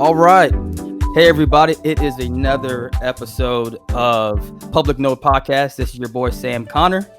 All right. Hey, everybody. It is another episode of Public Note Podcast. This is your boy, Sam Connor.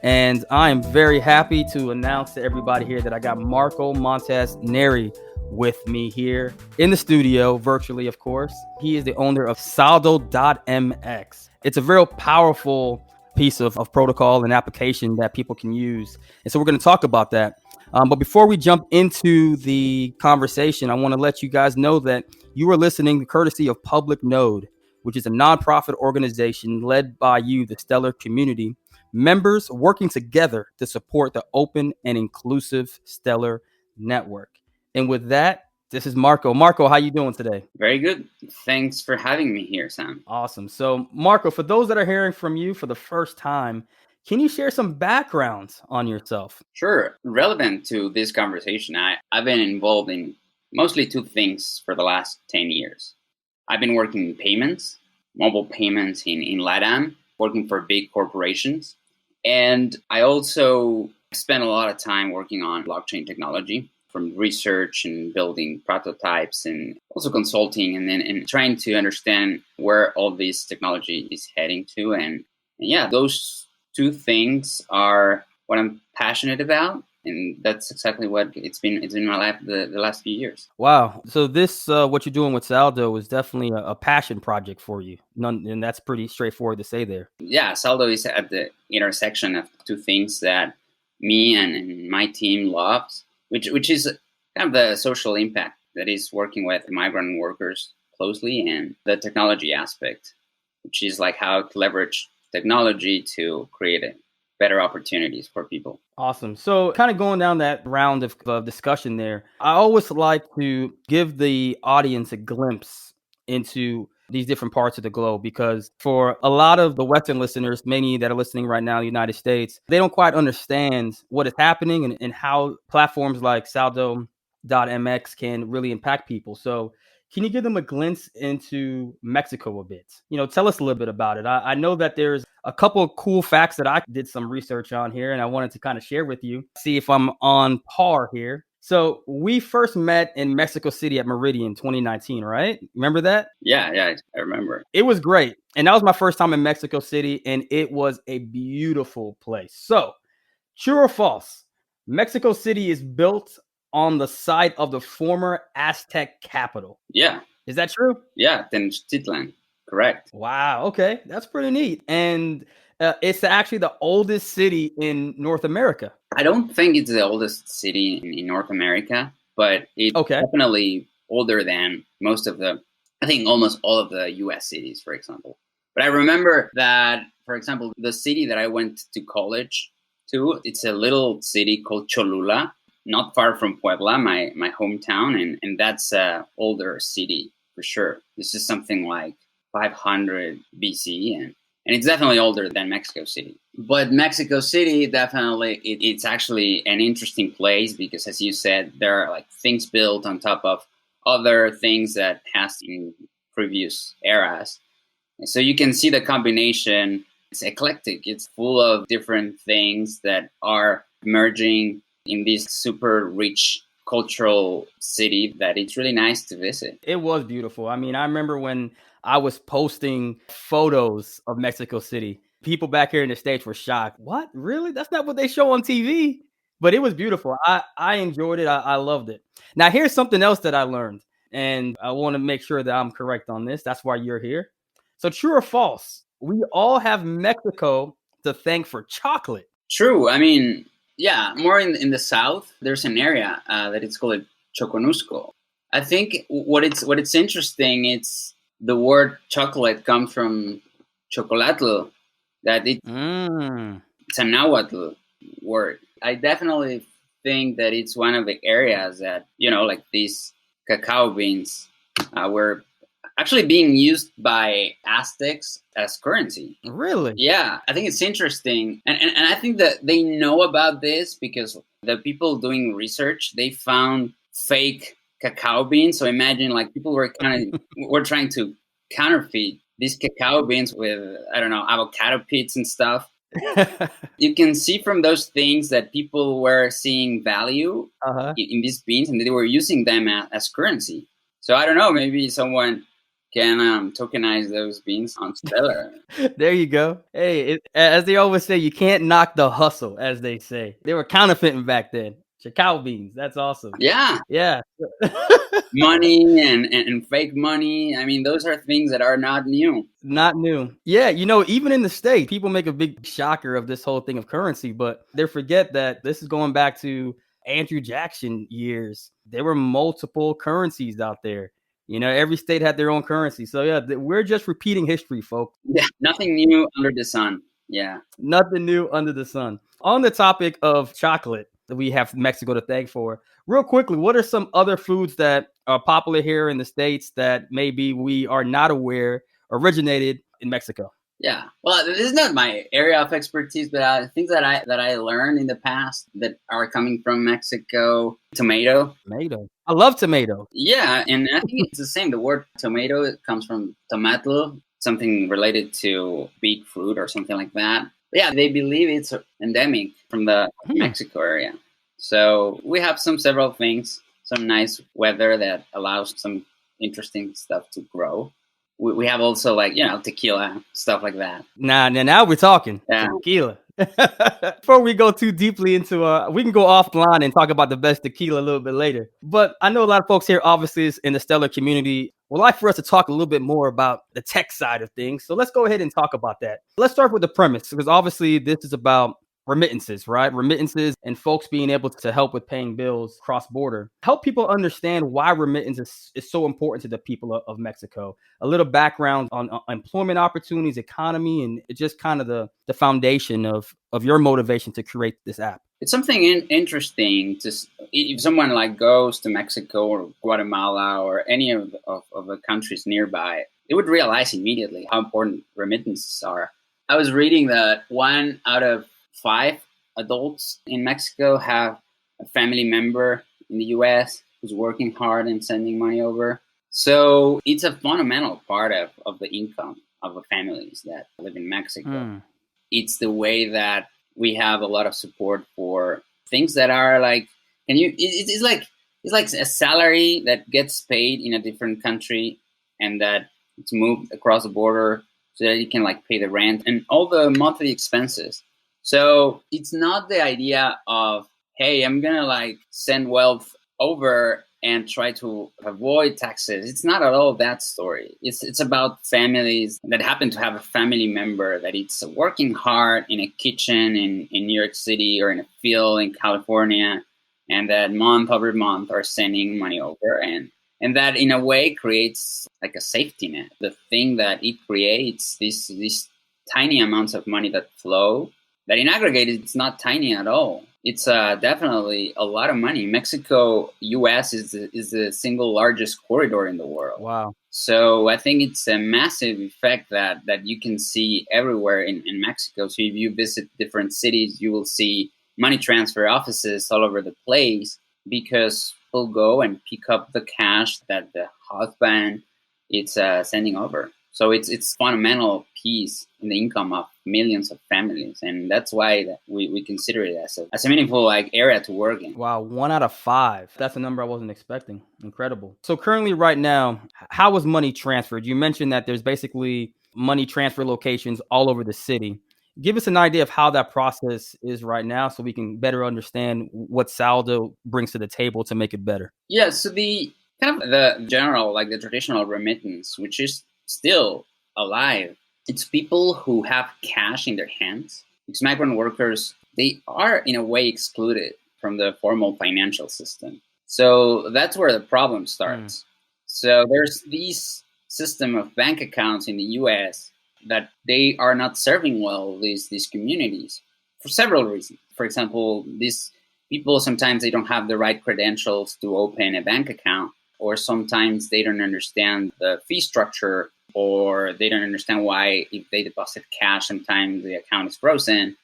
And I am very happy to announce to everybody here that I got Marco Montez Neri with me here in the studio, virtually, of course. He is the owner of Saldo.mx. It's a very powerful piece of protocol and application that people can use. And so we're going to talk about that. But before we jump into the conversation, I want to let you guys know that you are listening courtesy of Public Node, which is a nonprofit organization led by you, the Stellar community, members working together to support the open and inclusive Stellar network. And with that, this is Marco. Marco, how you doing today? Very good. Thanks for having me here, Sam. Awesome. So, Marco, for those that are hearing from you for the first time, can you share some backgrounds on yourself? Sure. Relevant to this conversation, I've been involved in mostly two things for the last 10 years. I've been working in payments, mobile payments in LATAM, working for big corporations. And I also spent a lot of time working on blockchain technology, from research and building prototypes and also consulting and trying to understand where all this technology is heading to. And yeah, those two things are what I'm passionate about. And that's exactly what it's been in my life the last few years. Wow. So this, what you're doing with Saldo is definitely a passion project for you. And that's pretty straightforward to say there. Yeah, Saldo is at the intersection of two things that me and my team loves, which is kind of the social impact that is working with migrant workers closely, and the technology aspect, which is like how to leverage technology to create better opportunities for people. Awesome. So kind of going down that round of discussion there, I always like to give the audience a glimpse into these different parts of the globe, because for a lot of the Western listeners, many that are listening right now in the United States, they don't quite understand what is happening and how platforms like Saldo.mx can really impact people. So can you give them a glimpse into Mexico a bit? Tell us a little bit about it. I know that there's a couple of cool facts that I did some research on here, and I wanted to kind of share with you, see if I'm on par here. So we first met in Mexico City at Meridian 2019, right? Remember that? Yeah, I remember. It was great. And that was my first time in Mexico City, and it was a beautiful place. So, true or false? Mexico City is built on the site of the former Aztec capital. Yeah. Is that true? Yeah, Tenochtitlan. Correct. Wow. Okay. That's pretty neat. And it's actually the oldest city in North America. I don't think it's the oldest city in North America, but it's definitely older than almost all of the US cities, for example. But I remember that, for example, the city that I went to college to, it's a little city called Cholula, not far from Puebla, my hometown, and that's an older city for sure. This is something like 500 BC, and it's definitely older than Mexico City. But Mexico City, definitely, it's actually an interesting place because, as you said, there are like things built on top of other things that has in previous eras. And so you can see the combination. It's eclectic. It's full of different things that are merging in this super rich cultural city that it's really nice to visit. It was beautiful. I mean, I remember when I was posting photos of Mexico City, people back here in the States were shocked. What? Really? That's not what they show on TV. But it was beautiful. I enjoyed it. I loved it. Now, here's something else that I learned, and I want to make sure that I'm correct on this. That's why you're here. So true or false? We all have Mexico to thank for chocolate. True. I mean, yeah, more in the south, there's an area that it's called Choconusco. I think what it's interesting, it's the word chocolate comes from chocolatl, that it's a Nahuatl word. I definitely think that it's one of the areas that, like these cacao beans were actually being used by Aztecs as currency. Really? Yeah, I think it's interesting. And I think that they know about this because the people doing research, they found fake cacao beans. So imagine like people were were trying to counterfeit these cacao beans with, avocado pits and stuff. You can see from those things that people were seeing value in these beans, and they were using them as currency. So I don't know, maybe someone can tokenize those beans on Stellar. There you go. Hey, as they always say, you can't knock the hustle, as they say. They were counterfeiting back then. Cacao beans. That's awesome. Yeah. Yeah. Money and fake money. I mean, those are things that are not new. Not new. Yeah, even in the States, people make a big shocker of this whole thing of currency, but they forget that this is going back to Andrew Jackson years. There were multiple currencies out there. Every state had their own currency. So yeah, we're just repeating history, folks. Yeah, nothing new under the sun. Yeah. Nothing new under the sun. On the topic of chocolate, that we have Mexico to thank for. Real quickly, what are some other foods that are popular here in the States that maybe we are not aware originated in Mexico? Yeah. Well, this is not my area of expertise, but things that I learned in the past that are coming from Mexico. Tomato. I love tomato. Yeah, and I think it's the same. The word tomato, it comes from tomato, something related to big fruit or something like that. But yeah, they believe it's endemic from the Mexico area. So we have several things, some nice weather that allows some interesting stuff to grow. We have also tequila, stuff like that. Now we're talking. Yeah. Tequila. Before we go too deeply into we can go offline and talk about the best tequila a little bit later. But I know a lot of folks here obviously is in the Stellar community would like for us to talk a little bit more about the tech side of things. So let's go ahead and talk about that. Let's start with the premise, because obviously this is about remittances, right? Remittances and folks being able to help with paying bills cross-border. Help people understand why remittances is so important to the people of Mexico. A little background on employment opportunities, economy, and it's just kind of the foundation of your motivation to create this app. It's something interesting if someone goes to Mexico or Guatemala or any of the countries nearby, they would realize immediately how important remittances are. I was reading that 1 out of 5 adults in Mexico have a family member in the US who's working hard and sending money over. So it's a fundamental part of the income of the families that live in Mexico. It's the way that we have a lot of support for things that are it's like a salary that gets paid in a different country and that it's moved across the border so that you can pay the rent and all the monthly expenses. So it's not the idea of, hey, I'm going to send wealth over and try to avoid taxes. It's not at all that story. It's about families that happen to have a family member that it's working hard in a kitchen in New York City or in a field in California, and that month over month are sending money over. And that in a way creates a safety net. The thing that it creates, these tiny amounts of money that flow, that in aggregate, it's not tiny at all. It's definitely a lot of money. Mexico, US is the single largest corridor in the world. Wow. So I think it's a massive effect that you can see everywhere in Mexico. So if you visit different cities, you will see money transfer offices all over the place because people go and pick up the cash that the husband is sending over. So it's fundamental piece in the income of millions of families, and that's why we consider it as a meaningful area to work in. Wow, 1 out of 5. That's a number I wasn't expecting. Incredible. So currently, right now, how is money transferred? You mentioned that there's basically money transfer locations all over the city. Give us an idea of how that process is right now, so we can better understand what Saldo brings to the table to make it better. Yeah. So the kind of the general, the traditional remittance, which is still alive. It's people who have cash in their hands. Because migrant workers, they are in a way excluded from the formal financial system. So that's where the problem starts. So there's this system of bank accounts in the US that they are not serving well these communities for several reasons. For example, these people, sometimes they don't have the right credentials to open a bank account, or sometimes they don't understand the fee structure, or they don't understand why if they deposit cash, sometimes the account is frozen.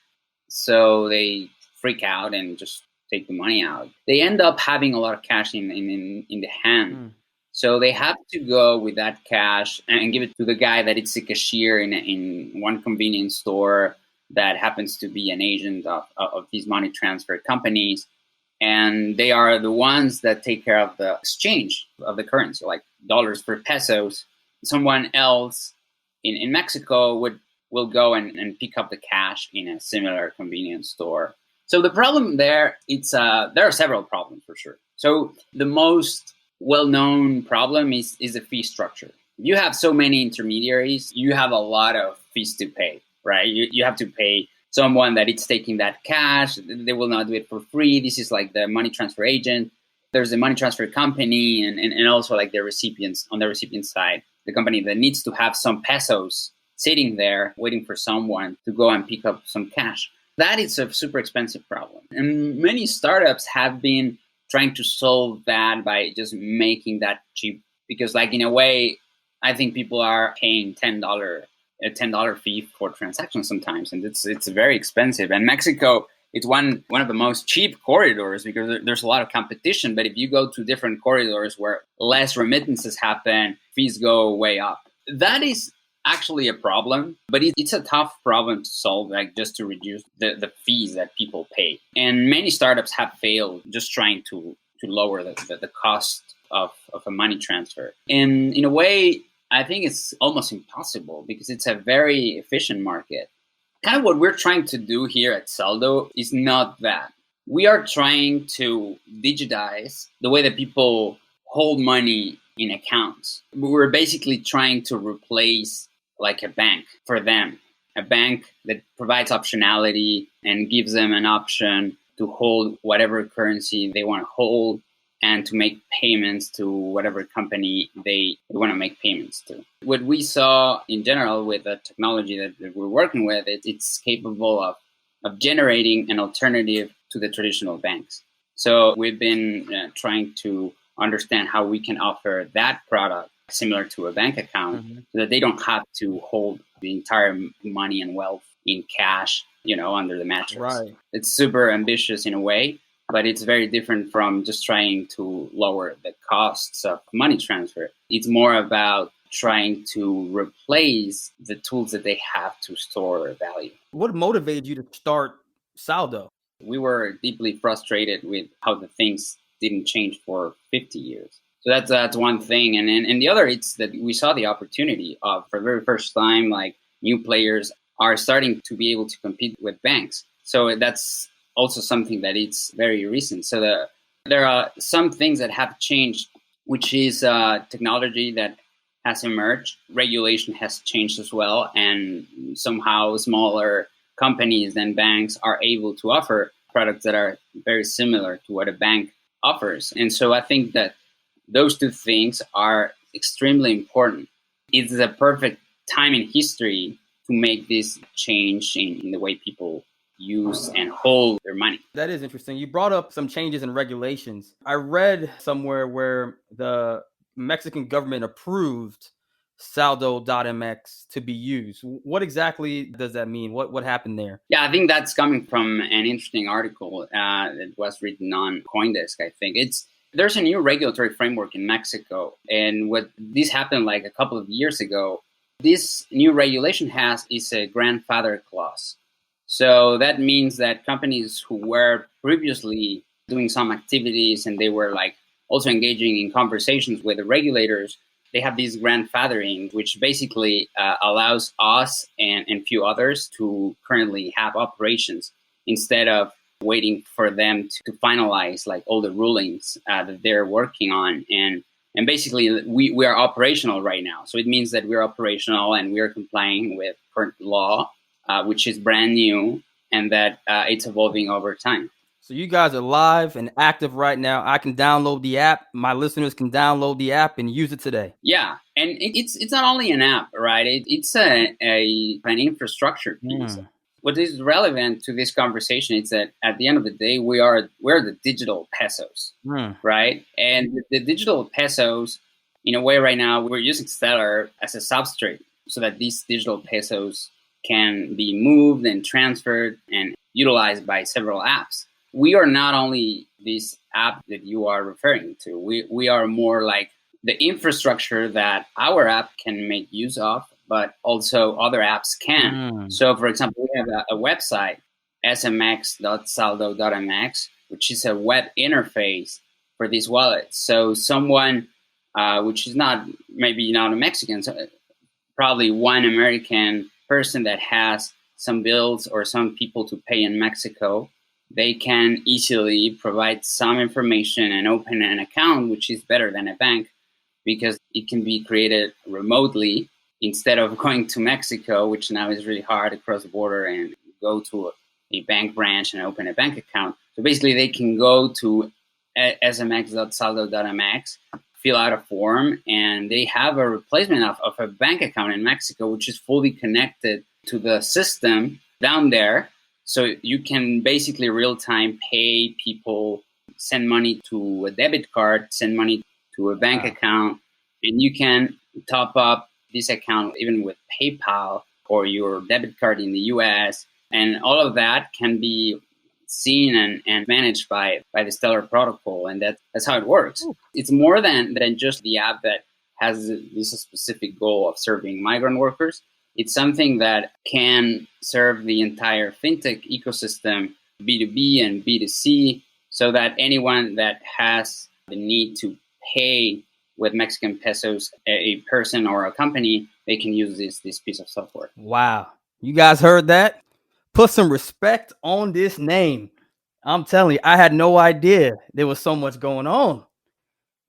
So they freak out and just take the money out. They end up having a lot of cash in the hand. So they have to go with that cash and give it to the guy that it's a cashier in one convenience store that happens to be an agent of these money transfer companies. And they are the ones that take care of the exchange of the currency, dollars for pesos, someone else in Mexico will go and pick up the cash in a similar convenience store. So the problem there, there are several problems for sure. So the most well-known problem is the fee structure. You have so many intermediaries, you have a lot of fees to pay, right? You have to pay someone that it's taking that cash. They will not do it for free. This is like the money transfer agent. There's the money transfer company and also like the recipients on the recipient side, the company that needs to have some pesos sitting there waiting for someone to go and pick up some cash. That is a super expensive problem. And many startups have been trying to solve that by just making that cheap. Because like in a way, I think people are paying a $10 fee for transactions sometimes, and it's very expensive. And Mexico, it's one of the most cheap corridors because there's a lot of competition. But if you go to different corridors where less remittances happen, fees go way up. That is actually a problem, but it's a tough problem to solve, like just to reduce the fees that people pay. And many startups have failed just trying to lower the cost of a money transfer. And in a way, I think it's almost impossible because it's a very efficient market. Kind of what we're trying to do here at Saldo is not that. We are trying to digitize the way that people hold money in accounts. We're basically trying to replace like a bank for them, a bank that provides optionality and gives them an option to hold whatever currency they want to hold and to make payments to whatever company they want to make payments to. What we saw in general with the technology that we're working with, it's capable of generating an alternative to the traditional banks. So we've been trying to understand how we can offer that product similar to a bank account so that they don't have to hold the entire money and wealth in cash, under the mattress. Right. It's super ambitious in a way, but it's very different from just trying to lower the costs of money transfer. It's more about trying to replace the tools that they have to store value. What motivated you to start Saldo? We were deeply frustrated with how the things didn't change for 50 years. So that's one thing. And the other, it's that we saw the opportunity of, for the very first time, like new players are starting to be able to compete with banks. So that's also something that it's very recent. So there are some things that have changed, which is technology that has emerged. Regulation has changed as well. And somehow smaller companies than banks are able to offer products that are very similar to what a bank offers. And so I think that those two things are extremely important. It's the perfect time in history to make this change in the way people use and hold their money. That is interesting. You brought up some changes in regulations. I read somewhere where the Mexican government approved Saldo.mx to be used. What exactly does that mean? What happened there? Yeah, I think that's coming from an interesting article that was written on CoinDesk, I think. There's a new regulatory framework in Mexico, and what this happened like a couple of years ago. This new regulation is a grandfather clause. So that means that companies who were previously doing some activities and they were like also engaging in conversations with the regulators, they have this grandfathering, which basically allows us and few others to currently have operations instead of waiting for them to finalize like all the rulings that they're working on. And basically, we are operational right now. So it means that we're operational and we're complying with current law, which is brand new, and that it's evolving over time. So you guys are live and active right now. I can download the app. My listeners can download the app and use it today. Yeah, and it's not only an app, right? It's an infrastructure piece. What is relevant to this conversation is that at the end of the day, we're the digital pesos, right? And the digital pesos, in a way right now, we're using Stellar as a substrate so that these digital pesos can be moved and transferred and utilized by several apps. We are not only this app that you are referring to. We are more like the infrastructure that our app can make use of, but also other apps can. So, for example, we have a website, smx.saldo.mx, which is a web interface for these wallets. So someone which is maybe not a Mexican, so probably one American person that has some bills or some people to pay in Mexico, they can easily provide some information and open an account, which is better than a bank because it can be created remotely instead of going to Mexico, which now is really hard to cross the border and go to a bank branch and open a bank account. So basically, they can go to smx.saldo.mx, fill out a form, and they have a replacement of a bank account in Mexico, which is fully connected to the system down there. So you can basically real time pay people, send money to a debit card, send money to a bank account, and you can top up this account even with PayPal or your debit card in the US. And all of that can be seen and managed by the Stellar protocol. And that's how it works. Ooh. It's more than just the app that has this specific goal of serving migrant workers. It's something that can serve the entire fintech ecosystem, B2B and B2C, so that anyone that has the need to pay with Mexican pesos, a person or a company, they can use this piece of software. Wow. You guys heard that? Put some respect on this name. I'm telling you, I had no idea there was so much going on.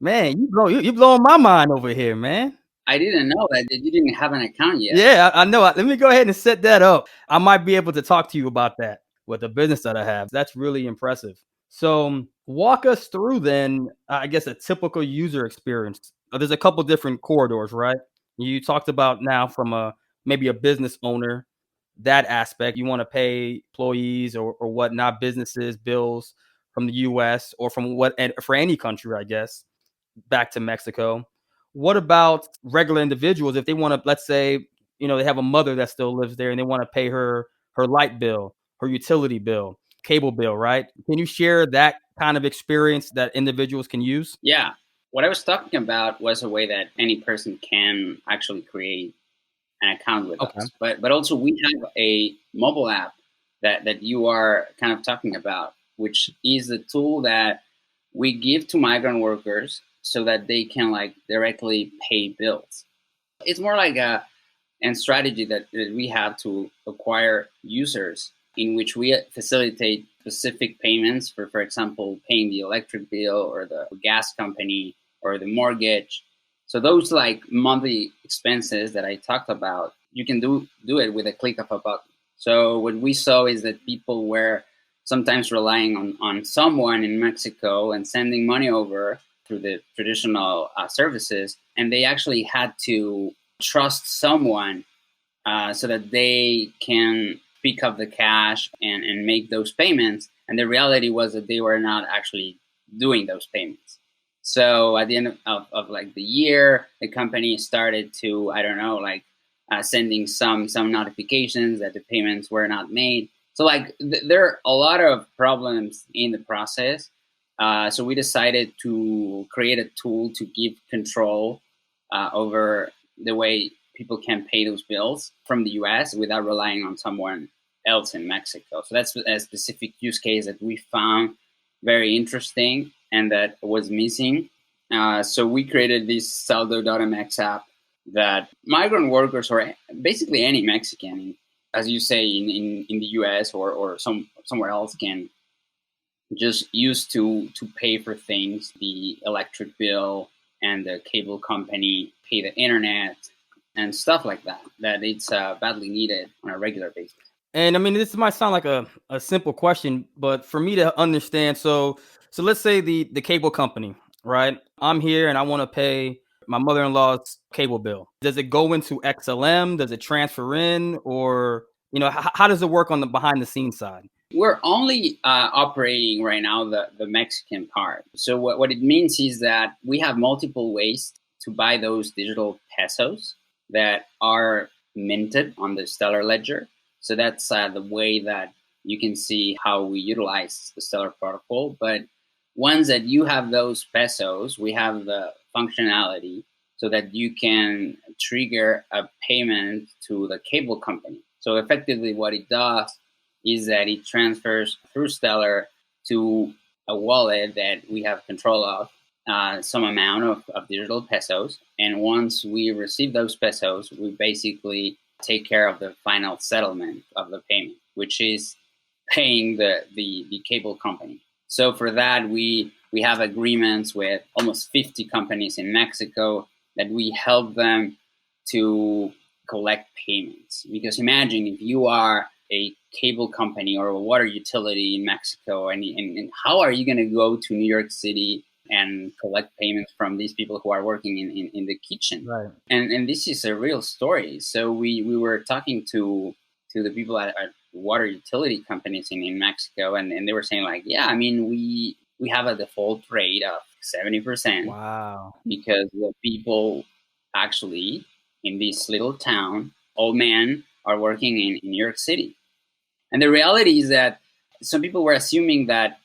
Man, you blowing my mind over here, man. I didn't know that you didn't have an account yet. Yeah, I know. Let me go ahead and set that up. I might be able to talk to you about that with the business that I have. That's really impressive. So walk us through then, I guess, a typical user experience. There's a couple different corridors, right? You talked about now from maybe a business owner, that aspect. You want to pay employees or whatnot, businesses, bills from the US or from for any country, I guess, back to Mexico. What about regular individuals if they want to, let's say, they have a mother that still lives there and they want to pay her light bill, her utility bill, cable bill, right? Can you share that kind of experience that individuals can use? Yeah. What I was talking about was a way that any person can actually create an account with us. But also we have a mobile app that you are kind of talking about, which is the tool that we give to migrant workers so that they can directly pay bills. It's more like a strategy that we have to acquire users in which we facilitate specific payments for example, paying the electric bill or the gas company or the mortgage. So those monthly expenses that I talked about, you can do it with a click of a button. So what we saw is that people were sometimes relying on someone in Mexico and sending money over through the traditional services, and they actually had to trust someone so that they can pick up the cash and make those payments. And the reality was that they were not actually doing those payments. So at the end of the year, the company started to, sending some notifications that the payments were not made. So there are a lot of problems in the process. So we decided to create a tool to give control over the way people can pay those bills from the US without relying on someone else in Mexico. So that's a specific use case that we found very interesting and that was missing. So we created this Saldo.mx app that migrant workers or basically any Mexican, as you say, in the US or somewhere else can just use to pay for things, the electric bill and the cable company, pay the internet and stuff like that it's badly needed on a regular basis. And I mean, this might sound like a simple question, but for me to understand, so let's say the cable company, right? I'm here and I want to pay my mother-in-law's cable bill. Does it go into XLM? Does it transfer in? Or, how does it work on the behind the scenes side? We're only operating right now the Mexican part. So what it means is that we have multiple ways to buy those digital pesos that are minted on the Stellar ledger. So that's the way that you can see how we utilize the Stellar protocol. But once that you have those pesos, we have the functionality so that you can trigger a payment to the cable company. So effectively what it does is that it transfers through Stellar to a wallet that we have control of. some amount of digital pesos. And once we receive those pesos, we basically take care of the final settlement of the payment, which is paying the cable company. So for that, we have agreements with almost 50 companies in Mexico that we help them to collect payments. Because imagine if you are a cable company or a water utility in Mexico, and how are you going to go to New York City and collect payments from these people who are working in the kitchen? Right. And this is a real story. So we were talking to the people at water utility companies in Mexico, and they were saying like, yeah, I mean, we have a default rate of 70%. Wow. Because the people actually in this little town, old men, are working in New York City. And the reality is that some people were assuming that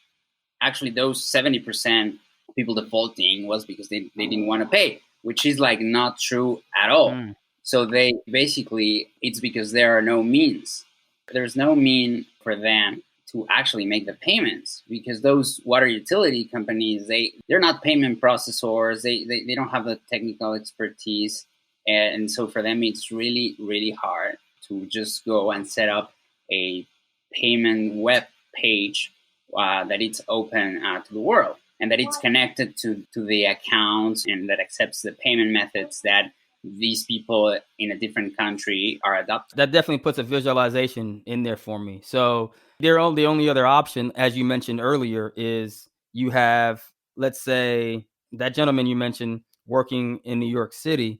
actually those 70% people defaulting was because they didn't want to pay, which is like not true at all. So they basically, it's because there are no means. There's no mean for them to actually make the payments, because those water utility companies, they're not payment processors. They don't have the technical expertise. And so for them, it's really, really hard to just go and set up a payment web page that it's open to the world, and that it's connected to the accounts, and that accepts the payment methods that these people in a different country are adopting. That definitely puts a visualization in there for me. So the only other option, as you mentioned earlier, is you have, let's say, that gentleman you mentioned working in New York City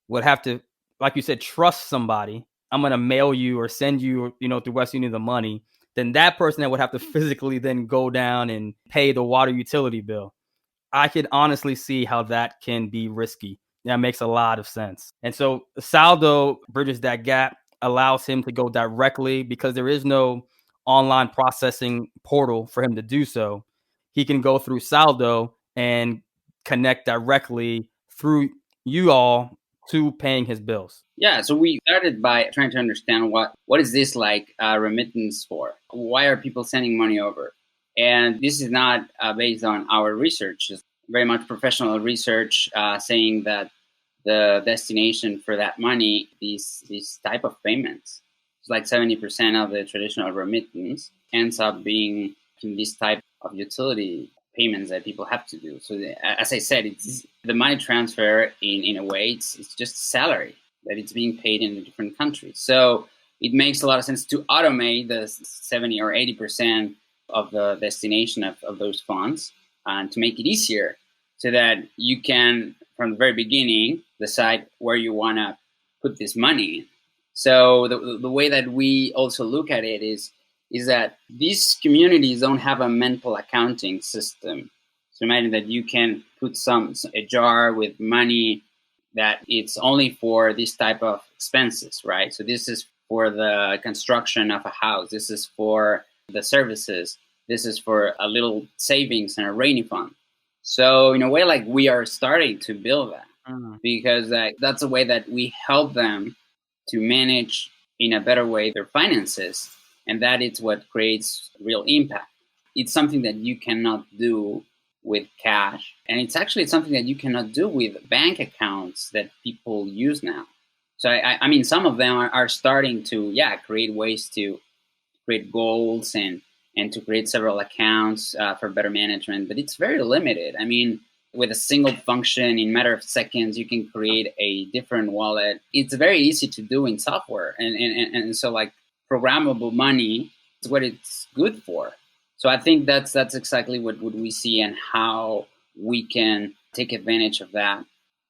would have to, like you said, trust somebody. I'm going to mail you or send you, through Western Union the money. Then that person that would have to physically then go down and pay the water utility bill. I could honestly see how that can be risky. That makes a lot of sense. And so Saldo bridges that gap, allows him to go directly, because there is no online processing portal for him to do so. He can go through Saldo and connect directly through you all to paying his bills. Yeah, so we started by trying to understand what is this like remittance for? Why are people sending money over? And this is not based on our research. It's very much professional research saying that the destination for that money is these type of payments. It's like 70% of the traditional remittance ends up being in this type of utility payments that people have to do. So as I said, it's the money transfer in a way, it's just salary that it's being paid in a different country. So it makes a lot of sense to automate the 70 or 80% of the destination of those funds, and to make it easier so that you can, from the very beginning, decide where you want to put this money. So the way that we also look at it is that these communities don't have a mental accounting system. So imagine that you can put a jar with money that it's only for this type of expenses, right? So this is for the construction of a house. This is for the services. This is for a little savings and a rainy fund. So in a way, like, we are starting to build that, because that's a way that we help them to manage in a better way their finances. And that is what creates real impact. It's something that you cannot do with cash. And it's actually something that you cannot do with bank accounts that people use now. So, I mean, some of them are starting to, create ways to create goals and to create several accounts for better management. But it's very limited. I mean, with a single function, in a matter of seconds, you can create a different wallet. It's very easy to do in software. And so, like, programmable money is what it's good for. So I think that's exactly what we see, and how we can take advantage of that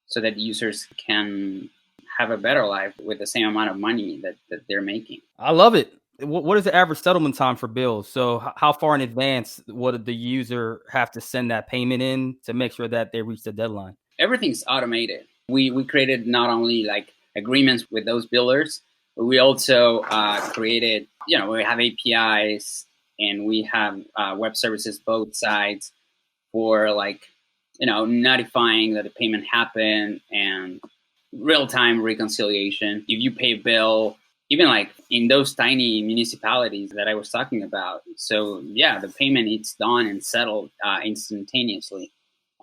so that users can have a better life with the same amount of money that they're making. I love it. What is the average settlement time for bills? So how far in advance would the user have to send that payment in to make sure that they reach the deadline? Everything's automated. We created not only like agreements with those billers, but we also created, we have APIs, and we have web services both sides for, like, notifying that the payment happened, and real-time reconciliation. If you pay a bill, even like in those tiny municipalities that I was talking about. So the payment, it's done and settled instantaneously.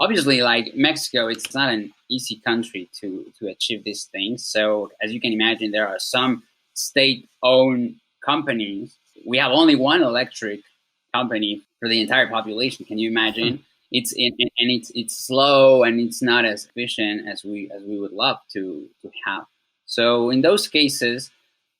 obviously, like Mexico, it's not an easy country to achieve these things. So as you can imagine, there are some state-owned companies. We have only one electric company for the entire population. Can you imagine? It's slow and it's not as efficient as we would love to have. So in those cases,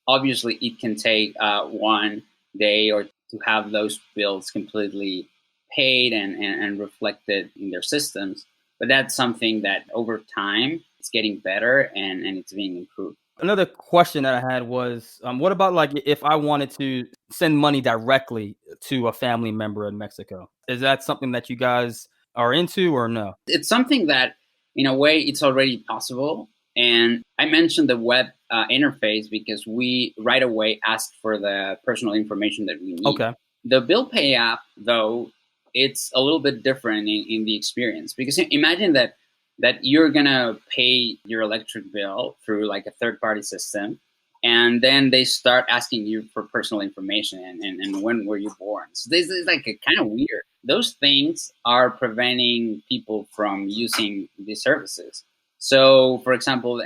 obviously it can take 1 day or to have those bills completely paid and reflected in their systems. But that's something that over time it's getting better and it's being improved. Another question that I had was, what about like if I wanted to send money directly to a family member in Mexico? Is that something that you guys are into or no? It's something that, in a way, it's already possible. And I mentioned the web interface because we right away asked for the personal information that we need. Okay. The bill pay app, though, it's a little bit different in the experience, because imagine that you're gonna pay your electric bill through like a third party system, and then they start asking you for personal information and when were you born. So this is like a kind of weird. Those things are preventing people from using these services. So, for example,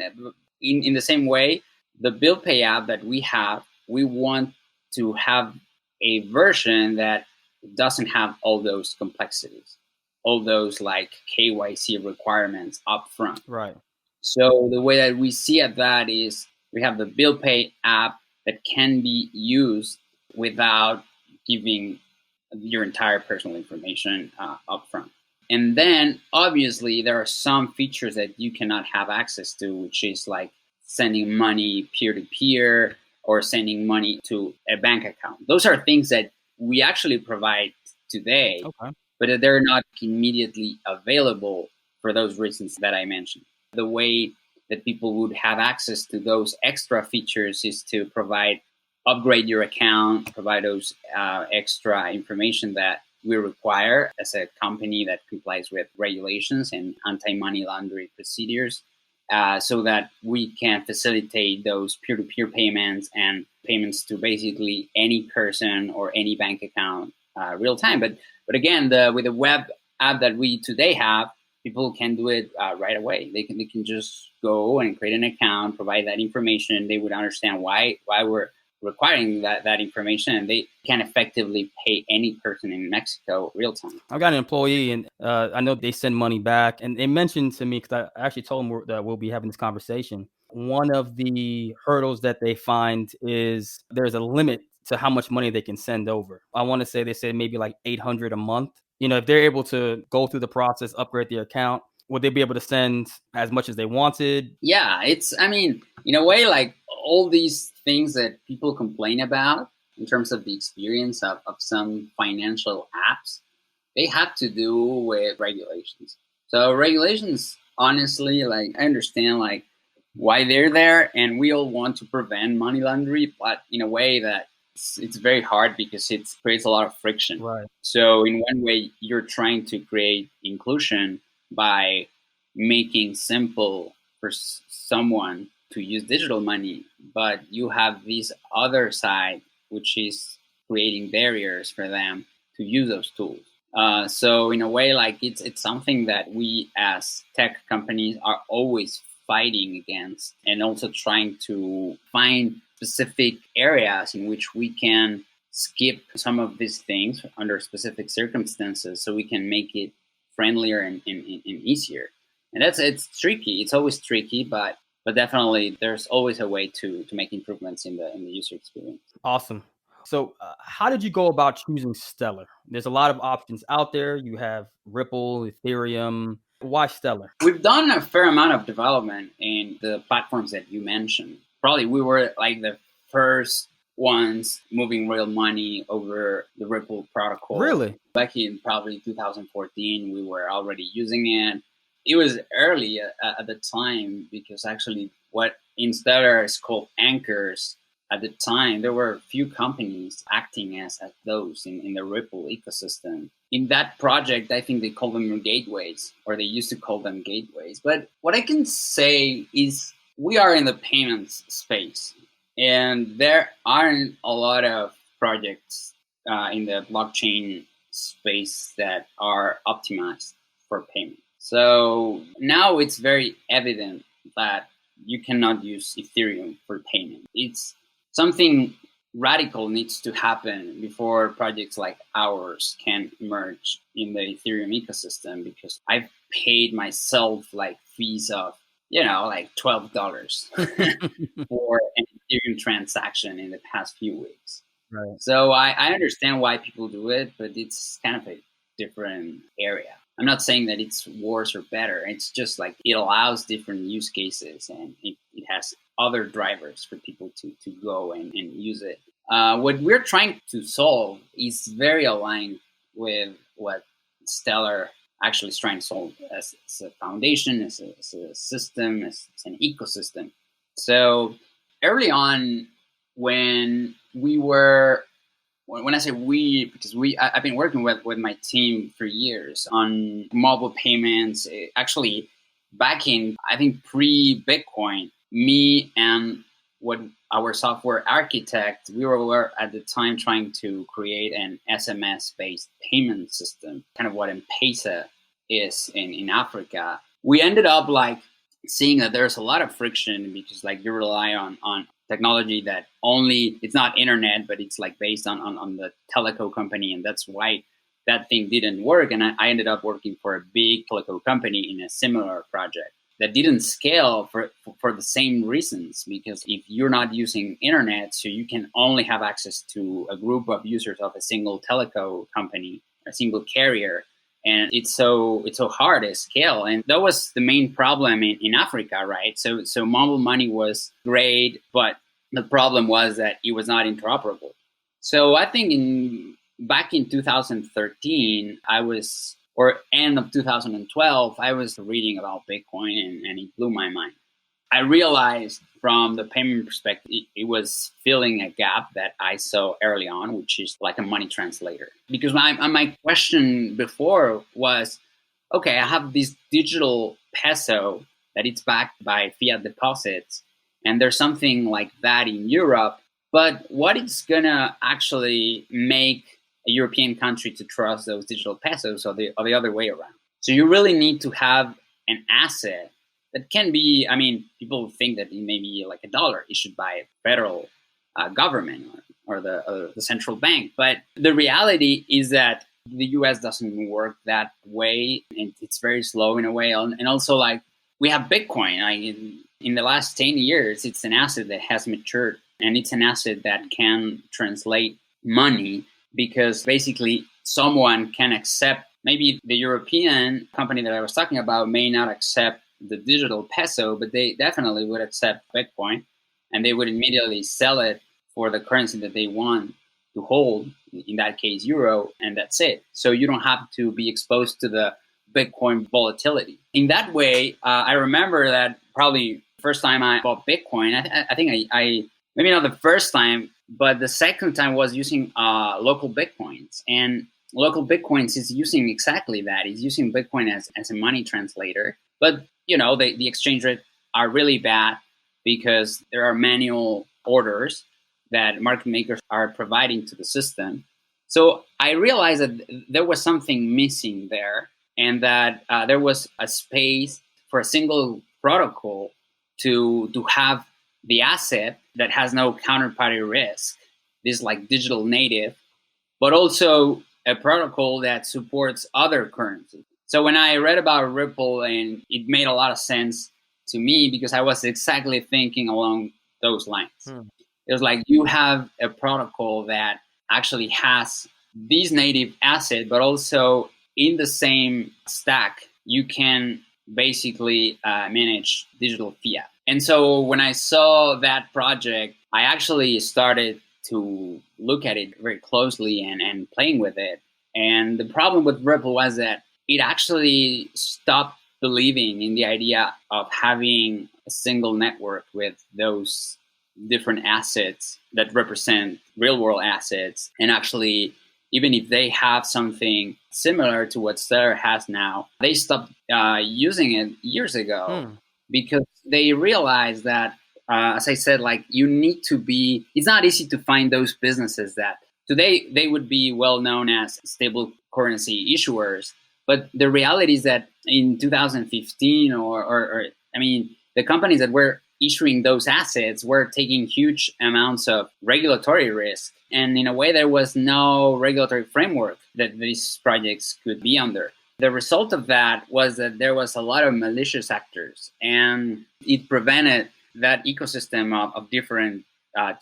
in the same way, the bill pay app that we have, we want to have a version that doesn't have all those complexities, all those like KYC requirements up front. Right. So the way that we see at that is we have the bill pay app that can be used without giving your entire personal information up front. And then obviously there are some features that you cannot have access to, which is like sending money peer to peer or sending money to a bank account. Those are things that we actually provide today, okay, but they're not immediately available for those reasons that I mentioned. The way that people would have access to those extra features is to upgrade your account, provide those extra information that we require as a company that complies with regulations and anti-money laundering procedures, so that we can facilitate those peer-to-peer payments and payments to basically any person or any bank account real time. But again, with the web app that we today have, people can do it right away. They can just go and create an account, provide that information. They would understand why we're requiring that information, and they can effectively pay any person in Mexico real time. I got an employee, and I know they send money back, and they mentioned to me, because I actually told them that we'll be having this conversation. One of the hurdles that they find is there's a limit to how much money they can send over. I want to say they said maybe like $800 a month. If they're able to go through the process, upgrade the account, would they be able to send as much as they wanted? Yeah, in a way, like all these things that people complain about in terms of the experience of some financial apps, they have to do with regulations. So regulations, honestly, like I understand like why they're there, and we all want to prevent money laundering, but in a way that it's very hard because it creates a lot of friction. Right. So in one way, you're trying to create inclusion by making simple for someone to use digital money, but you have this other side, which is creating barriers for them to use those tools. So in a way, like it's something that we as tech companies are always fighting against, and also trying to find specific areas in which we can skip some of these things under specific circumstances, so we can make it friendlier and easier. And it's tricky. It's always tricky, but definitely there's always a way to make improvements in the user experience. Awesome. So, how did you go about choosing Stellar? There's a lot of options out there. You have Ripple, Ethereum. Why Stellar? We've done a fair amount of development in the platforms that you mentioned. Probably we were like the first ones moving real money over the Ripple protocol. Really? Back in probably 2014, we were already using it. It was early at the time, because actually what in Stellar is called anchors. At the time, there were a few companies acting as those in the Ripple ecosystem. In that project, I think they call them gateways, or they used to call them gateways. But what I can say is we are in the payments space, and there aren't a lot of projects in the blockchain space that are optimized for payment. So now it's very evident that you cannot use Ethereum for payment. It's something radical needs to happen before projects like ours can emerge in the Ethereum ecosystem, because I've paid myself like fees of, like $12 for an Ethereum transaction in the past few weeks. Right. So I understand why people do it, but it's kind of a different area. I'm not saying that it's worse or better. It's just like it allows different use cases, and it has other drivers for people to go and use it. What we're trying to solve is very aligned with what Stellar actually is trying to solve as a foundation, as a system, as an ecosystem. So early on, when I say we, because I've been working with my team for years on mobile payments. Actually, back in, I think, pre-Bitcoin, me and our software architect, we were at the time trying to create an SMS-based payment system, kind of what M-Pesa is in Africa. We ended up like seeing that there's a lot of friction, because like you rely on technology that it's not internet, but it's like based on the teleco company, and that's why that thing didn't work. And I ended up working for a big teleco company in a similar project that didn't scale for the same reasons, because if you're not using internet, so you can only have access to a group of users of a single teleco company, a single carrier, and it's so hard to scale. And that was the main problem in Africa, right? So mobile money was great, but the problem was that it was not interoperable. So I think back in 2013, or end of 2012, I was reading about Bitcoin, and it blew my mind. I realized from the payment perspective, it was filling a gap that I saw early on, which is like a money translator. Because my question before was, okay, I have this digital peso that it's backed by fiat deposits, and there's something like that in Europe, but what is gonna actually make a European country to trust those digital pesos, or the other way around? So you really need to have an asset that can be, people think that it may be like a dollar issued by a federal government or the central bank. But the reality is that the US doesn't work that way, and it's very slow in a way. And also, like, we have Bitcoin. In the last 10 years, it's an asset that has matured, and it's an asset that can translate money, because basically someone can accept, maybe the European company that I was talking about may not accept the digital peso, but they definitely would accept Bitcoin, and they would immediately sell it for the currency that they want to hold, in that case euro, and that's it. So you don't have to be exposed to the Bitcoin volatility. In that way, I remember that probably first time I bought Bitcoin, I think I maybe not the first time, but the second time was using local Bitcoins. And local Bitcoins is using exactly that. It's using Bitcoin as a money translator. But, the exchange rates are really bad, because there are manual orders that market makers are providing to the system. So I realized that there was something missing there, and that there was a space for a single protocol to have the asset that has no counterparty risk, this like digital native, but also a protocol that supports other currencies. So when I read about Ripple, and it made a lot of sense to me, because I was exactly thinking along those lines. It was like, you have a protocol that actually has this native asset, but also in the same stack, you can basically manage digital fiat. And so when I saw that project, I actually started to look at it very closely and playing with it. And the problem with Ripple was that it actually stopped believing in the idea of having a single network with those different assets that represent real world assets. And actually, even if they have something similar to what Stellar has now, they stopped using it years ago, because they realized that, as I said, like, you need to be, it's not easy to find those businesses that today they would be well known as stable currency issuers, But the reality is that in 2015, or I mean, the companies that were issuing those assets were taking huge amounts of regulatory risk. And in a way, there was no regulatory framework that these projects could be under. The result of that was that there was a lot of malicious actors, and it prevented that ecosystem of different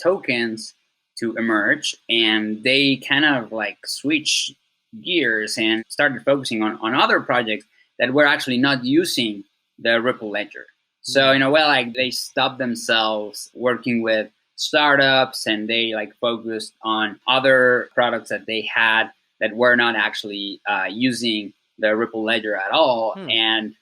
tokens to emerge. And they kind of like switched gears and started focusing on other projects that were actually not using the Ripple ledger. So in a way, like they stopped themselves working with startups, and they like focused on other products that they had that were not actually using the Ripple ledger at all. And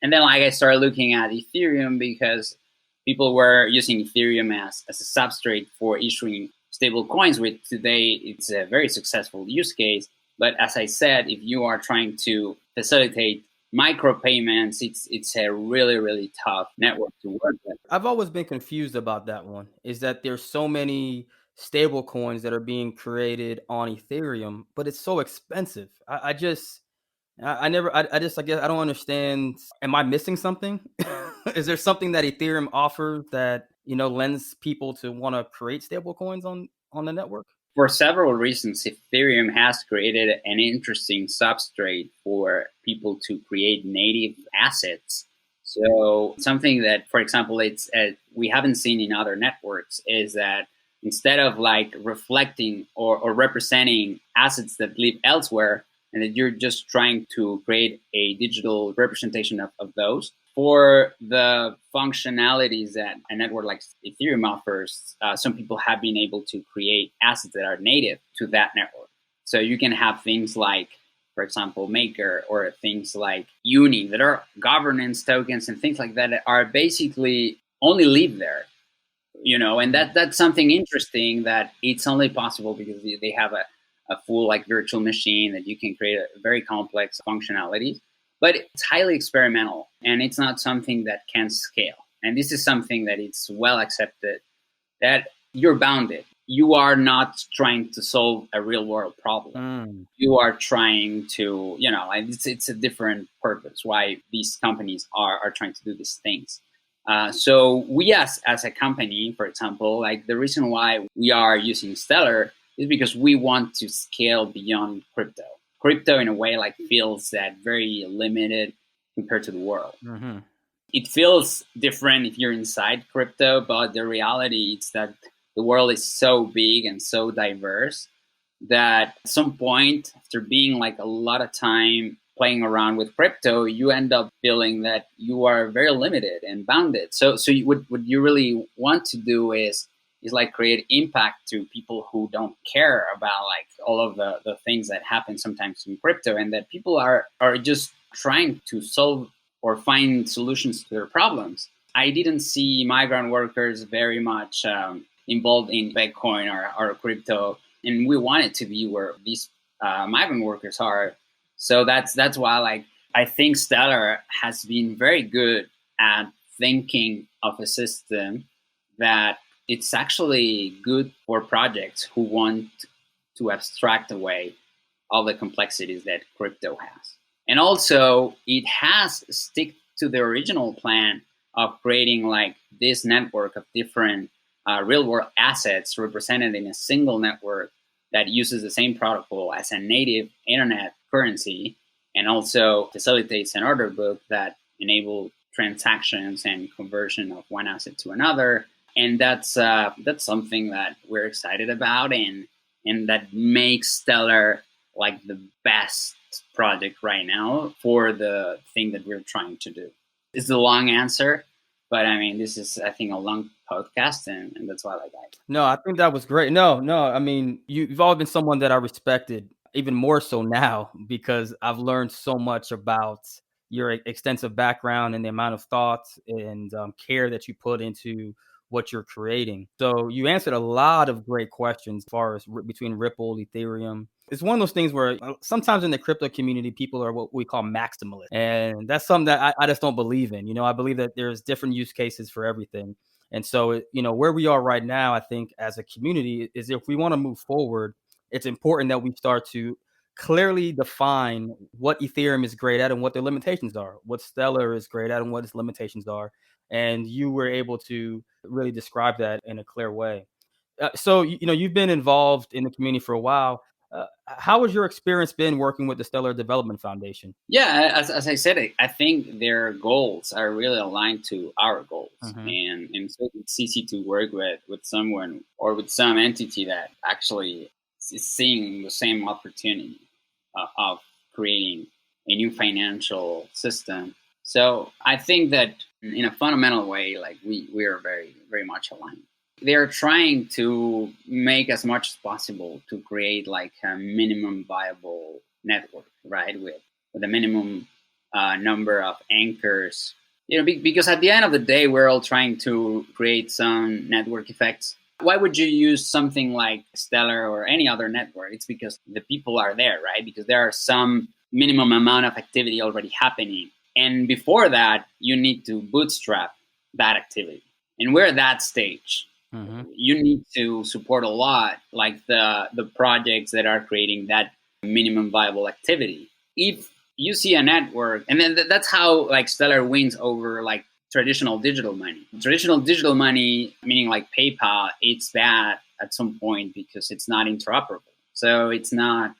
then like I started looking at Ethereum, because people were using Ethereum as a substrate for issuing stable coins, which today it's a very successful use case. But as I said, if you are trying to facilitate micropayments, it's a really, really tough network to work with. I've always been confused about that one, is that there's so many stable coins that are being created on Ethereum, but it's so expensive. I just, I never, I just, I guess I don't understand. Am I missing something? Is there something that Ethereum offers that, lends people to want to create stable coins on the network? For several reasons, Ethereum has created an interesting substrate for people to create native assets. So something that, for example, it's we haven't seen in other networks is that instead of like reflecting or representing assets that live elsewhere, and that you're just trying to create a digital representation of those, for the functionalities that a network like Ethereum offers, some people have been able to create assets that are native to that network. So you can have things like, for example, Maker, or things like Uni, that are governance tokens and things like that are basically only live there. And that's something interesting, that it's only possible because they have a full like virtual machine that you can create a very complex functionalities. But it's highly experimental, and it's not something that can scale. And this is something that it's well accepted, that you're bounded. You are not trying to solve a real world problem. You are trying to, it's a different purpose why these companies are trying to do these things. So we as a company, for example, like the reason why we are using Stellar is because we want to scale beyond crypto. Crypto in a way like feels that very limited compared to the world. It feels different if you're inside crypto, but the reality is that the world is so big and so diverse that at some point, after being like a lot of time playing around with crypto, you end up feeling that you are very limited and bounded. So what you really want to do is like create impact to people who don't care about like all of the things that happen sometimes in crypto, and that people are just trying to solve or find solutions to their problems. I didn't see migrant workers very much involved in Bitcoin or crypto, and we want it to be where these migrant workers are. So that's why like I think Stellar has been very good at thinking of a system that it's actually good for projects who want to abstract away all the complexities that crypto has. And also, it has stick to the original plan of creating like this network of different real world assets represented in a single network that uses the same protocol as a native internet currency, and also facilitates an order book that enable transactions and conversion of one asset to another. And that's something that we're excited about, and that makes Stellar like the best project right now for the thing that we're trying to do. It's a long answer, but I mean, this is, I think, a long podcast, and that's why I like it. No, I think that was great. No, I mean, you've always been someone that I respected, even more so now, because I've learned so much about your extensive background and the amount of thought and care that you put into what you're creating. So you answered a lot of great questions as far as between Ripple, Ethereum. It's one of those things where sometimes in the crypto community, people are what we call maximalists. And that's something that I just don't believe in. I believe that there's different use cases for everything. And so, where we are right now, I think as a community is if we want to move forward, it's important that we start to clearly define what Ethereum is great at and what their limitations are, what Stellar is great at and what its limitations are. And you were able to really describe that in a clear way. So, you've been involved in the community for a while. How has your experience been working with the Stellar Development Foundation? Yeah, as I said, I think their goals are really aligned to our goals, and so it's easy to work with someone or with some entity that actually is seeing the same opportunity of creating a new financial system. So I think that in a fundamental way, like we are very, very much aligned. They're trying to make as much as possible to create like a minimum viable network, right? With a minimum number of anchors, because at the end of the day, we're all trying to create some network effects. Why would you use something like Stellar or any other network? It's because the people are there, right? Because there are some minimum amount of activity already happening. And before that, you need to bootstrap that activity. And we're at that stage. You need to support a lot, like the projects that are creating that minimum viable activity. If you see a network, and then that's how like Stellar wins over like traditional digital money. Traditional digital money, meaning like PayPal, it's bad at some point because it's not interoperable. So it's not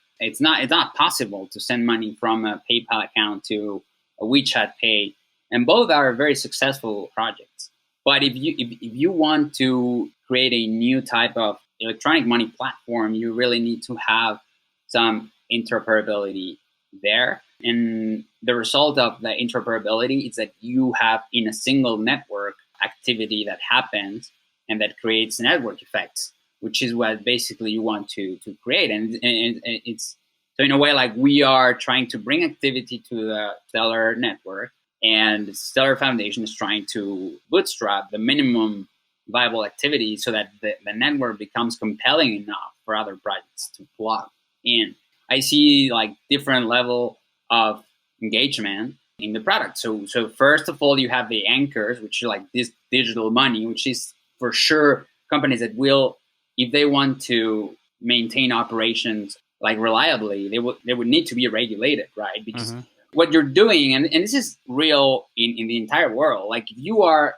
possible to send money from a PayPal account to a WeChat Pay, and both are very successful projects. But if you want to create a new type of electronic money platform, you really need to have some interoperability there. And the result of the interoperability is that you have in a single network activity that happens and that creates network effects, which is what basically you want to create. And it's so in a way like we are trying to bring activity to the Stellar network, and Stellar Foundation is trying to bootstrap the minimum viable activity so that the network becomes compelling enough for other projects to plug in. I see like different level of engagement in the product. So first of all, you have the anchors, which are like this digital money, which is for sure companies that will, if they want to maintain operations like reliably, they would need to be regulated, right? Because what you're doing, and this is real in the entire world, like if you are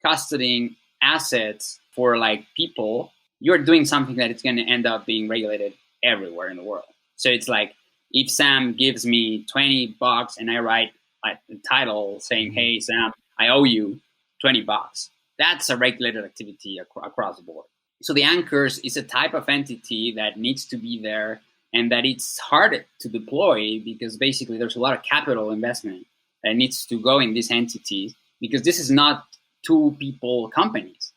custodying assets for like people, you're doing something that it's going to end up being regulated everywhere in the world. So it's like if Sam gives me $20 and I write like the title saying, "Hey Sam, I owe you $20," that's a regulated activity across the board. So the anchors is a type of entity that needs to be there, and that it's hard to deploy because basically there's a lot of capital investment that needs to go in these entities, because this is not two people companies.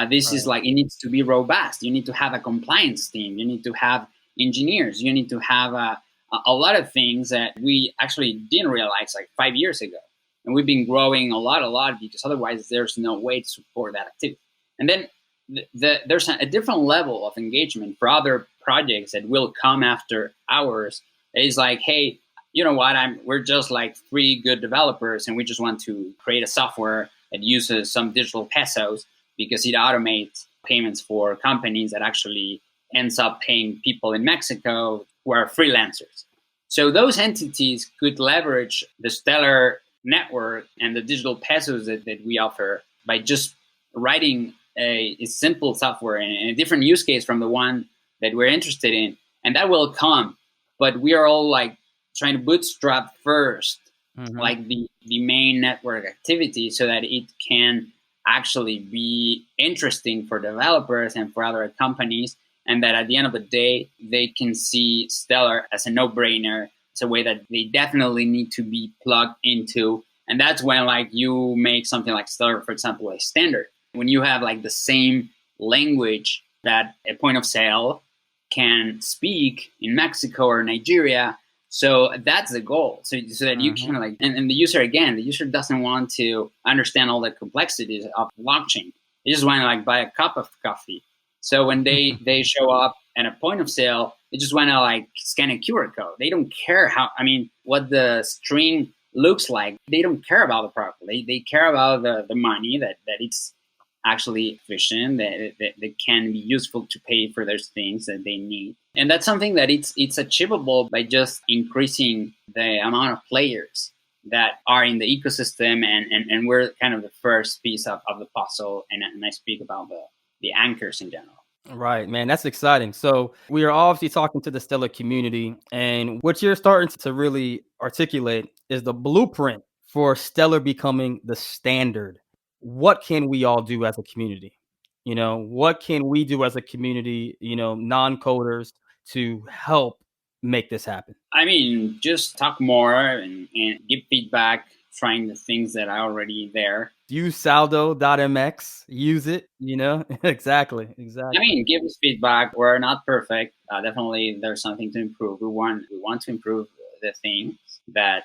This is like, it needs to be robust. You need to have a compliance team. You need to have engineers. You need to have a lot of things that we actually didn't realize like 5 years ago. And we've been growing a lot because otherwise there's no way to support that activity. And then there's a different level of engagement for other projects that will come after ours. It's like, hey, you know what? We're just like 3 good developers, and we just want to create a software that uses some digital pesos because it automates payments for companies that actually ends up paying people in Mexico who are freelancers. So those entities could leverage the Stellar network and the digital pesos that we offer by just writing a simple software and a different use case from the one that we're interested in, and that will come. But we are all like trying to bootstrap first, like the main network activity, so that it can actually be interesting for developers and for other companies, and that at the end of the day, they can see Stellar as a no-brainer. It's a way that they definitely need to be plugged into. And that's when like you make something like Stellar, for example, a standard. When you have like the same language that a point of sale can speak in Mexico or Nigeria. So that's the goal. So that you can like, and the user doesn't want to understand all the complexities of blockchain. They just want to like buy a cup of coffee. So when they show up at a point of sale, they just want to like scan a QR code. They don't care what the string looks like. They don't care about the product. They care about the money that it's actually efficient, that can be useful to pay for those things that they need. And that's something that it's achievable by just increasing the amount of players that are in the ecosystem, and we're kind of the first piece of the puzzle, and I speak about the anchors in general. Right, man, that's exciting. So we are obviously talking to the Stellar community, and what you're starting to really articulate is the blueprint for Stellar becoming the standard. What can we all do as a community? What can we do as a community, non-coders, to help make this happen? I mean, just talk more and give feedback, trying the things that are already there. Use Saldo.mx, use it, exactly. I mean, give us feedback. We're not perfect. Definitely, there's something to improve. We want to improve the things that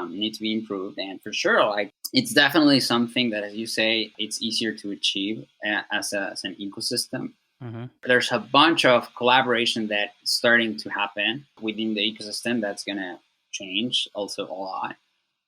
need to be improved, and for sure, like, it's definitely something that, as you say, it's easier to achieve as an ecosystem. Mm-hmm. There's a bunch of collaboration that's starting to happen within the ecosystem that's gonna change also a lot.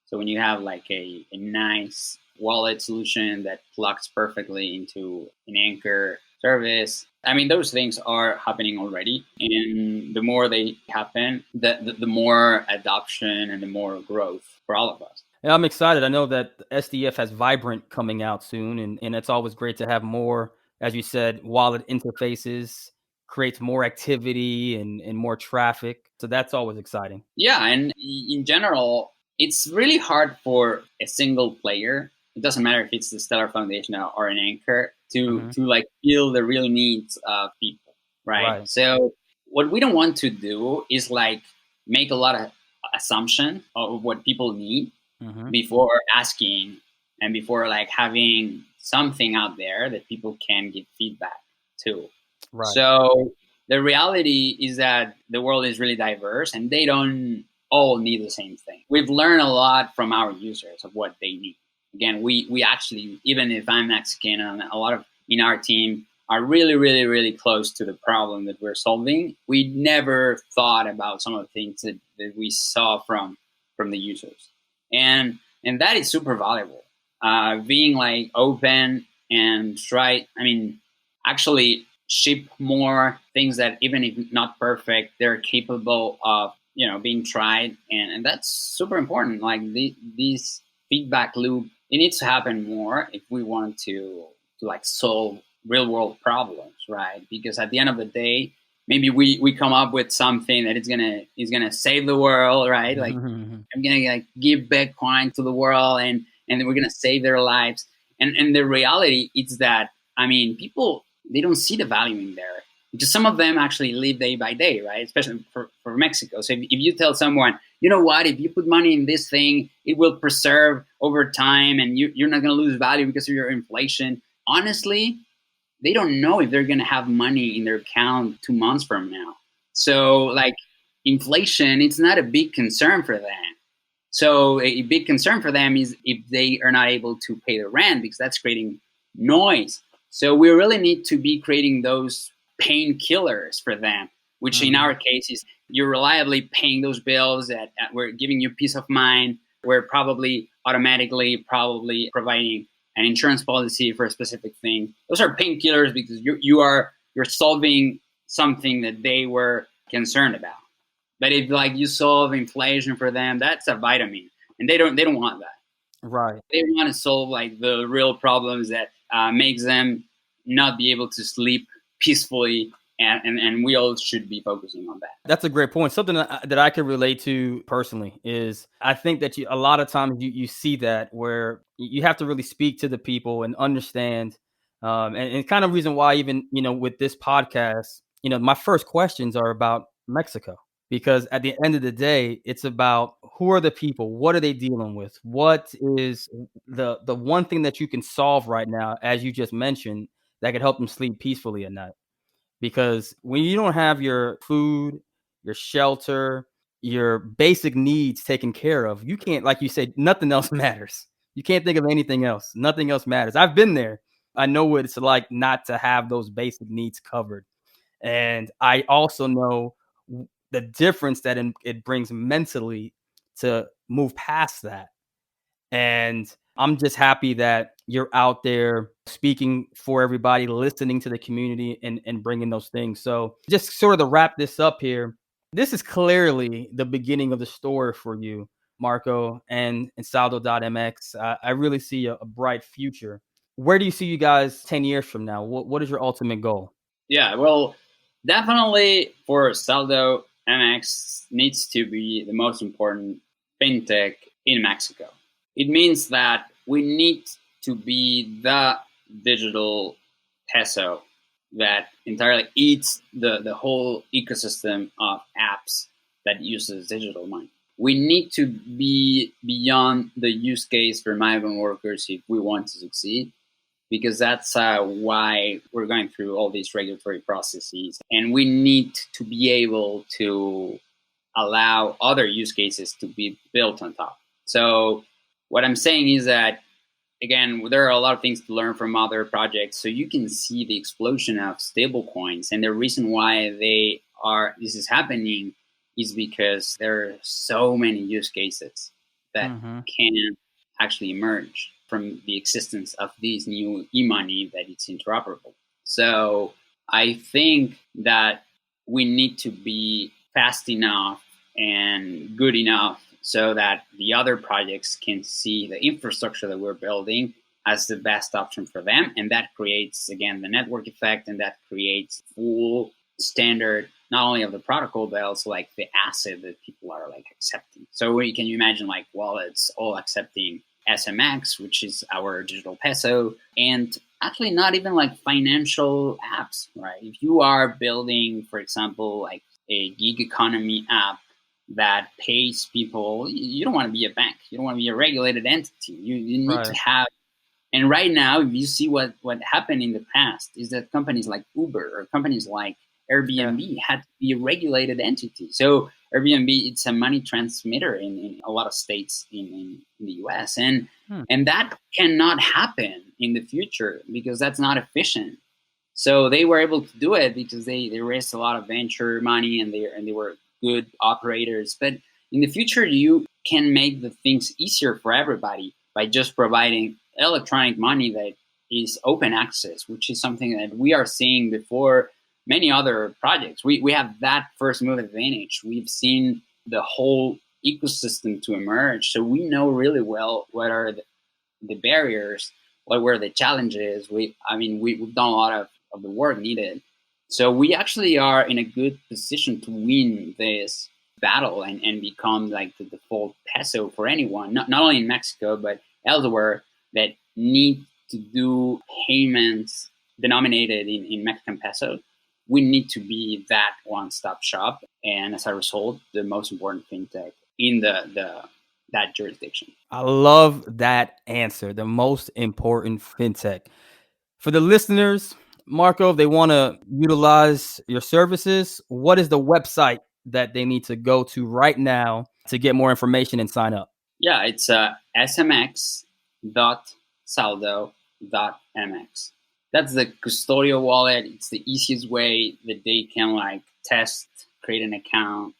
So when you have like a nice wallet solution that plugs perfectly into an anchor service, I mean, those things are happening already. And the more they happen, the more adoption and the more growth for all of us. Yeah, I'm excited. I know that SDF has Vibrant coming out soon, and it's always great to have more, as you said, wallet interfaces, creates more activity and more traffic. So that's always exciting. Yeah, and in general, it's really hard for a single player. It doesn't matter if it's the Stellar Foundation or an anchor to like feel the real needs of people, right? So what we don't want to do is like make a lot of assumption of what people need before asking, and before like having something out there that people can give feedback to. So the reality is that the world is really diverse, and they don't all need the same thing. We've learned a lot from our users of what they need. Again, we actually, even if I'm Mexican, and a lot of in our team are really, really, really close to the problem that we're solving, we never thought about some of the things that we saw from the users. And that is super valuable. Being like open and try, I mean, actually ship more things that, even if not perfect, they're capable of being tried, and that's super important. Like this feedback loop, it needs to happen more if we want to like solve real world problems, right? Because at the end of the day, maybe we come up with something that is gonna save the world, right? Like I'm gonna like give Bitcoin to the world, and then we're gonna save their lives. And the reality is that, I mean, people, they don't see the value in there, because some of them actually live day by day, right? Especially for Mexico. So if you tell someone, you know what, if you put money in this thing, it will preserve over time, and you're not going to lose value because of your inflation. Honestly, they don't know if they're going to have money in their account 2 months from now. So like inflation, it's not a big concern for them. So a big concern for them is if they are not able to pay the rent, because that's creating noise. So we really need to be creating those painkillers for them, which in our case is you're reliably paying those bills that we're giving you peace of mind. We're probably automatically providing an insurance policy for a specific thing. Those are painkillers because you're solving something that they were concerned about. But if like you solve inflation for them, that's a vitamin, and they don't want that. Right. They want to solve like the real problems that makes them not be able to sleep peacefully, and we all should be focusing on that. That's a great point. Something that I can relate to personally is I think that a lot of times you see that where you have to really speak to the people and understand, and kind of reason why even, with this podcast, my first questions are about Mexico. Because at the end of the day, it's about who are the people, what are they dealing with, what is the one thing that you can solve right now, as you just mentioned, that could help them sleep peacefully at night. Because when you don't have your food, your shelter, your basic needs taken care of, you can't, like you said, nothing else matters. You can't think of anything else. Nothing else matters. I've been there. I know what it's like not to have those basic needs covered. And I also know the difference that it brings mentally to move past that. And I'm just happy that you're out there speaking for everybody, listening to the community and bringing those things. So just sort of to wrap this up here, this is clearly the beginning of the story for you, Marco, and Saldo.mx. I really see a bright future. Where do you see you guys 10 years from now? What is your ultimate goal? Yeah, well, definitely for Saldo, MX needs to be the most important fintech in Mexico. It means that we need to be the digital peso that entirely eats the whole ecosystem of apps that uses digital money. We need to be beyond the use case for migrant workers if we want to succeed, because that's why we're going through all these regulatory processes. And we need to be able to allow other use cases to be built on top. So what I'm saying is that, again, there are a lot of things to learn from other projects. So you can see the explosion of stablecoins. And the reason why this is happening is because there are so many use cases that can actually emerge from the existence of this new e-money that it's interoperable. So I think that we need to be fast enough and good enough so that the other projects can see the infrastructure that we're building as the best option for them. And that creates, again, the network effect, and that creates full standard, not only of the protocol, but also like the asset that people are like accepting. So can you imagine like wallets all accepting SMX, which is our digital peso, and actually not even like financial apps, right? If you are building, for example, like a gig economy app that pays people, you don't want to be a bank. You don't want to be a regulated entity. You need to have, and right now, you see what happened in the past is that companies like Uber or companies like Airbnb had to be a regulated entity. So Airbnb, it's a money transmitter in a lot of states in the US. And that cannot happen in the future because that's not efficient. So they were able to do it because they raised a lot of venture money and they were good operators. But in the future, you can make the things easier for everybody by just providing electronic money that is open access, which is something that we are seeing before many other projects. We have that first move advantage. We've seen the whole ecosystem to emerge. So we know really well what are the barriers, what were the challenges. We've done a lot of the work needed. So we actually are in a good position to win this battle and become like the default peso for anyone, not only in Mexico, but elsewhere that need to do payments denominated in Mexican pesos. We need to be that one-stop shop, and as a result, the most important fintech in that jurisdiction. I love that answer. The most important fintech. For the listeners, Marco, if they want to utilize your services, what is the website that they need to go to right now to get more information and sign up? Yeah, it's smx.saldo.mx. That's the custodial wallet. It's the easiest way that they can like test, create an account,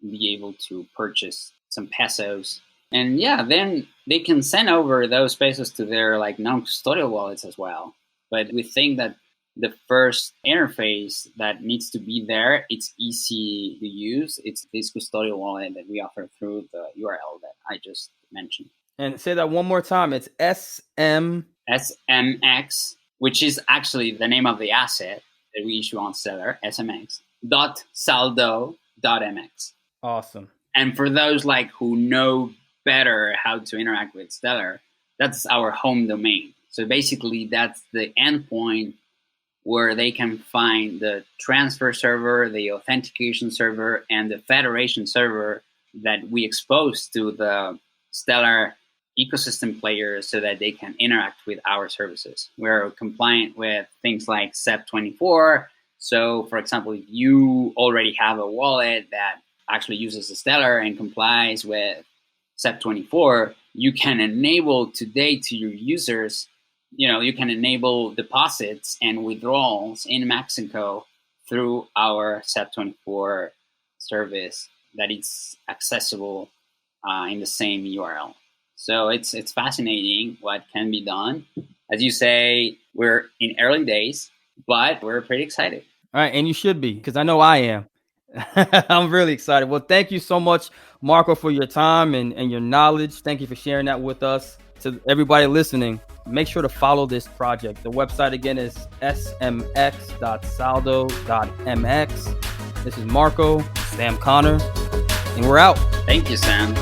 be able to purchase some pesos. And yeah, then they can send over those pesos to their like non-custodial wallets as well. But we think that the first interface that needs to be there, it's easy to use. It's this custodial wallet that we offer through the URL that I just mentioned. And say that one more time. It's SMX, which is actually the name of the asset that we issue on Stellar, SMX.saldo.mx. Awesome. And for those like who know better how to interact with Stellar, that's our home domain. So basically, that's the endpoint where they can find the transfer server, the authentication server, and the federation server that we expose to the Stellar ecosystem players so that they can interact with our services. We're compliant with things like SEP24. So, for example, if you already have a wallet that actually uses the Stellar and complies with SEP24, you can enable today to your users, you can enable deposits and withdrawals in Mexico through our SEP24 service that is accessible in the same URL. So it's fascinating what can be done. as you say, we're in early days, but we're pretty excited. All right. And you should be, because I know I am. I'm really excited. Well, thank you so much, Marco, for your time and your knowledge. Thank you for sharing that with us. To everybody listening, make sure to follow this project. The website again is smx.saldo.mx. This is Marco, Sam Connor, and we're out. Thank you, Sam.